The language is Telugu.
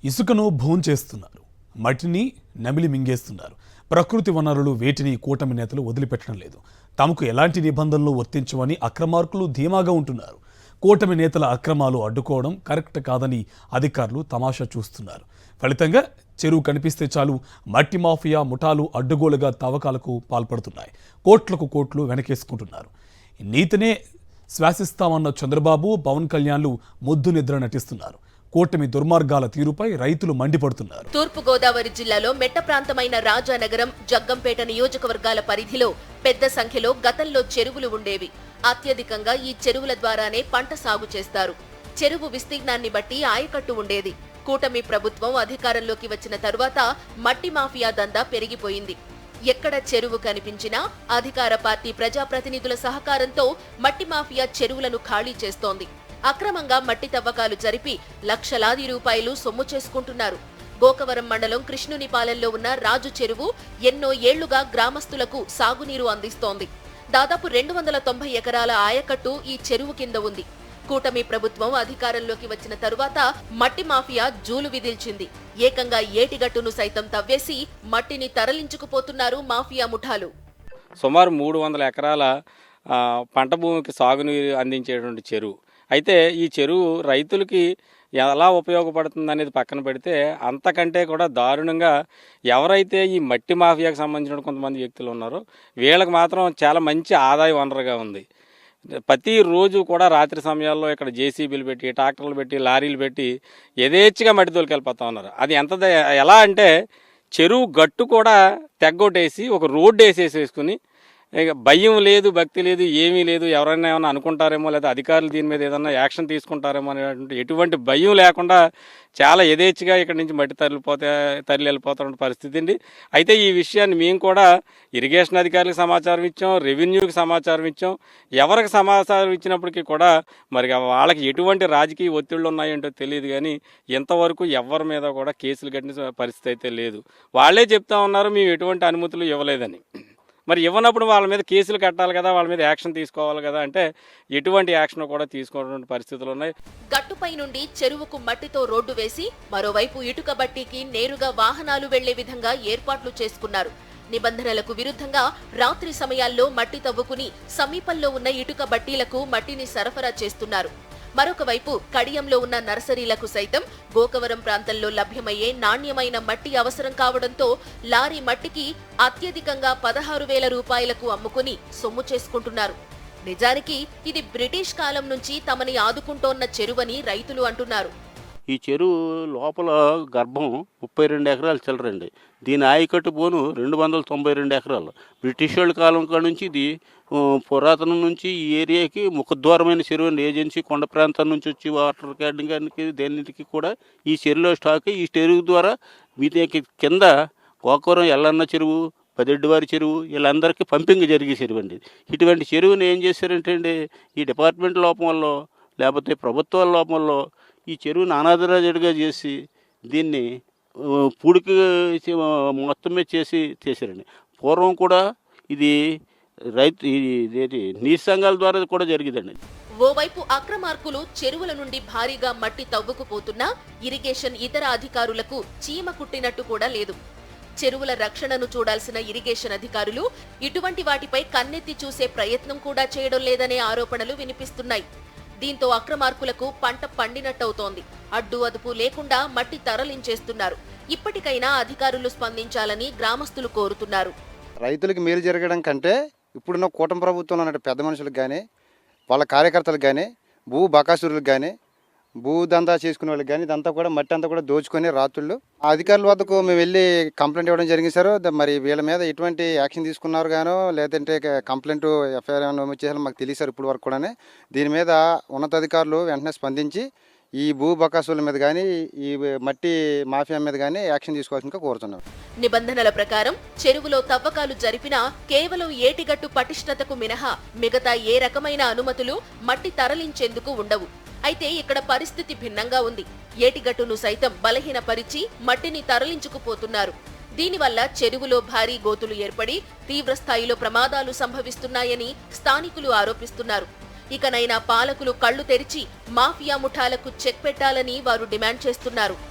ఇసుకను భోంచేస్తున్నారు, మట్టిని నమిలి మింగేస్తున్నారు. ప్రకృతి వనరులు వేటిని కూటమి నేతలు వదిలిపెట్టడం లేదు. తమకు ఎలాంటి నిబంధనలు వర్తించవని అక్రమార్కులు ధీమాగా ఉంటున్నారు. కూటమి నేతల అక్రమాలు అడ్డుకోవడం కరెక్ట్ కాదని అధికారులు తమాషా చూస్తున్నారు. ఫలితంగా చెరువు కనిపిస్తే చాలు మట్టి మాఫియా ముఠాలు అడ్డుగోలుగా తవ్వకాలకు పాల్పడుతున్నాయి. కోట్లకు కోట్లు వెనకేసుకుంటున్నారు. నీతినే శ్వాసిస్తామన్న చంద్రబాబు, పవన్ కళ్యాణ్లు ముద్దు నిద్ర నటిస్తున్నారు. కూటమి దుర్మార్గాల తీరుపై రైతులు మండిపడుతున్నారు. తూర్పు గోదావరి జిల్లాలో మెట్ట ప్రాంతమైన రాజానగరం, జగ్గంపేట నియోజకవర్గాల పరిధిలో పెద్ద సంఖ్యలో గతంలో చెరువులు ఉండేవి. అత్యధికంగా ఈ చెరువుల ద్వారానే పంట సాగు చేస్తారు. చెరువు విస్తీర్ణాన్ని బట్టి ఆయకట్టు ఉండేది. కూటమి ప్రభుత్వం అధికారంలోకి వచ్చిన తరువాత మట్టి మాఫియా దందా పెరిగిపోయింది. ఎక్కడ చెరువు కనిపించినా అధికార పార్టీ ప్రజాప్రతినిధుల సహకారంతో మట్టి మాఫియా చెరువులను ఖాళీ చేస్తోంది. అక్రమంగా మట్టి తవ్వకాలు జరిపి లక్షలాది రూపాయలు సొమ్ము చేసుకుంటున్నారు. గోకవరం మండలం కృష్ణునిపాలెంలో ఉన్న రాజు చెరువు ఎన్నో ఏళ్లుగా గ్రామస్తులకు సాగునీరు అందిస్తోంది. దాదాపు 290 ఎకరాల ఆయకట్టు ఈ చెరువు కింద ఉంది. కూటమి ప్రభుత్వం అధికారంలోకి వచ్చిన తరువాత మట్టి మాఫియా జూలు విదిల్చింది. ఏకంగా ఏటిగట్టును సైతం తవ్వేసి మట్టిని తరలించుకుపోతున్నారు మాఫియా ముఠాలు. సుమారు 300 ఎకరాల పంట భూమికి సాగునీరు అందించేటువంటి చెరువు. అయితే ఈ చెరువు రైతులకి ఎలా ఉపయోగపడుతుంది అనేది పక్కన పెడితే అంతకంటే కూడా దారుణంగా ఎవరైతే ఈ మట్టి మాఫియాకు సంబంధించిన కొంతమంది వ్యక్తులు ఉన్నారో వీళ్ళకి మాత్రం చాలా మంచి ఆదాయ వనరుగా ఉంది. ప్రతిరోజు కూడా రాత్రి సమయాల్లో ఇక్కడ జేసీబీలు పెట్టి, ట్రాక్టర్లు పెట్టి, లారీలు పెట్టి యథేచ్ఛగా మట్టి తోలుకెళ్ళిపోతా ఉన్నారు. అది ఎలా అంటే చెరువు గట్టు కూడా తెగ్గొట్టేసి ఒక రోడ్డు వేసేసుకుని ఇక భయం లేదు, భక్తి లేదు, ఏమీ లేదు. ఎవరైనా ఏమైనా అనుకుంటారేమో, లేదా అధికారులు దీని మీద ఏదైనా యాక్షన్ తీసుకుంటారేమో అనేటువంటి ఎటువంటి భయం లేకుండా చాలా యథేచ్ఛగా ఇక్కడ నుంచి మట్టి తరలి వెళ్ళిపోతున్న పరిస్థితి అండి. అయితే ఈ విషయాన్ని మేము కూడా ఇరిగేషన్ అధికారులకు సమాచారం ఇచ్చాం, రెవెన్యూకి సమాచారం ఇచ్చాం. ఎవరికి సమాచారం ఇచ్చినప్పటికీ కూడా మరి వాళ్ళకి ఎటువంటి రాజకీయ ఒత్తిళ్లు ఉన్నాయంటో తెలియదు. కానీ ఇంతవరకు ఎవరి మీద కూడా కేసులు కట్టిన పరిస్థితి అయితే లేదు. వాళ్ళే చెప్తా ఉన్నారు మేము ఎటువంటి అనుమతులు ఇవ్వలేదని. మరి ఇవ్వనప్పుడు వాళ్ళ మీద కేసులు కట్టాలి కదా, వాళ్ళ మీద యాక్షన్ తీసుకోవాలి కదా, అంటే ఎటువంటి యాక్షన్ కూడా తీసుకోవడం పరిస్థితులు ఉన్నాయి. గట్టుపై నుండి చెరువుకు మట్టితో రోడ్డు వేసి మరోవైపు ఇటుక బట్టీకి నేరుగా వాహనాలు వెళ్లే విధంగా ఏర్పాట్లు చేసుకున్నారు. నిబంధనలకు విరుద్ధంగా రాత్రి సమయాల్లో మట్టి తవ్వుకుని సమీపంలో ఉన్న ఇటుక బట్టీలకు మట్టిని సరఫరా చేస్తున్నారు. మరొక వైపు కడియంలో ఉన్న నర్సరీలకు సైతం గోకవరం ప్రాంతంలో లభ్యమయ్యే నాణ్యమైన మట్టి అవసరం కావడంతో లారీ మట్టికి అత్యధికంగా 16,000 రూపాయలకు అమ్ముకుని సొమ్ము చేసుకుంటున్నారు. నిజానికి ఇది బ్రిటిష్ కాలం నుంచి తమని ఆదుకుంటోన్న చెరువని రైతులు అంటున్నారు. ఈ చెరువు లోపల గర్భం 32 ఎకరాలు చిల్లరండి. దీని ఆయకట్టు పోను 292 ఎకరాలు. బ్రిటిష్ వాళ్ళ కాలం కాడ నుంచి ఇది పురాతనం నుంచి ఈ ఏరియాకి ముఖద్వారమైన చెరువు అండి. ఏజెన్సీ కొండ ప్రాంతం నుంచి వచ్చి వాటర్ క్యాడింగ్కి దేనికి కూడా ఈ చెరువులో స్టాక్. ఈ చెరువు ద్వారా మీదకి కింద గోకవరం ఎల్లన్న చెరువు, పదిడ్డివారి చెరువు వీళ్ళందరికీ పంపింగ్ జరిగే చెరువు అండి. ఇటువంటి చెరువుని ఏం చేశారంటే అండి, ఈ డిపార్ట్మెంట్ లోపం వల్ల లేకపోతే ప్రభుత్వాల లోపం వల్ల ఈ చెరువుని అనాథరాజుడిగా చేసి దీన్ని పూడికి మొత్తం మీద చేశారండి. పూర్వం కూడా ఇది నీటి సంఘాల ద్వారా కూడా జరిగిందండి. ఓవైపు అక్రమార్కులు చెరువుల నుండి భారీగా మట్టి తవ్వుకుపోతున్నా ఇరిగేషన్ ఇతర అధికారులకు చీమ కుట్టినట్టు కూడా లేదు. చెరువుల రక్షణను చూడాల్సిన ఇరిగేషన్ అధికారులు ఇటువంటి వాటిపై కన్నెత్తి చూసే ప్రయత్నం కూడా చేయడం లేదనే ఆరోపణలు వినిపిస్తున్నాయి. దీంతో అక్రమార్కులకు పంట పండినట్టవుతోంది. అడ్డు అదుపు లేకుండా మట్టి తరలించేస్తున్నారు. ఇప్పటికైనా అధికారులు స్పందించాలని గ్రామస్తులు కోరుతున్నారు. రైతులకు మేలు జరగడం కంటే ఇప్పుడున్న కూటమి ప్రభుత్వంలో ఉన్న పెద్ద మనుషులకు కానీ, వాళ్ళ కార్యకర్తలకు కానీ, భూ బకాసురులకు కానీ, భూదందా చేసుకునే వాళ్ళకి కానీ ఇదంతా కూడా మట్టి అంతా కూడా దోచుకొని రాత్రుళ్ళు ఆ అధికారుల వద్దకు మేము వెళ్ళి కంప్లైంట్ ఇవ్వడం జరిగింది సార్. మరి వీళ్ళ మీద ఎటువంటి యాక్షన్ తీసుకున్నారు గానో లేదంటే కంప్లైంట్ ఎఫ్ఐఆర్ నమోదు చేయాలో మాకు తెలియదు సార్. ఇప్పుడు వరకు కూడా దీని మీద ఉన్నతాధికారులు వెంటనే స్పందించి ఈ భూ బకాసుల మీద కానీ, ఈ మట్టి మాఫియా మీద కానీ యాక్షన్ తీసుకోవాల్సిందిగా కోరుతున్నాం. నిబంధనల ప్రకారం చెరువులో తవ్వకాలు జరిపినా కేవలం ఏటిగట్టు పటిష్టతకు మినహా మిగతా ఏ రకమైన అనుమతులు మట్టి తరలించేందుకు ఉండవు. అయితే ఇక్కడ పరిస్థితి భిన్నంగా ఉంది. ఏటిగట్టును సైతం బలహీనపరిచి మట్టిని తరలించుకుపోతున్నారు. దీనివల్ల చెరువులో భారీ గోతులు ఏర్పడి తీవ్రస్థాయిలో ప్రమాదాలు సంభవిస్తున్నాయని స్థానికులు ఆరోపిస్తున్నారు. ఇకనైనా పాలకులు కళ్లు తెరిచి మాఫియా ముఠాలకు చెక్ పెట్టాలని వారు డిమాండ్ చేస్తున్నారు.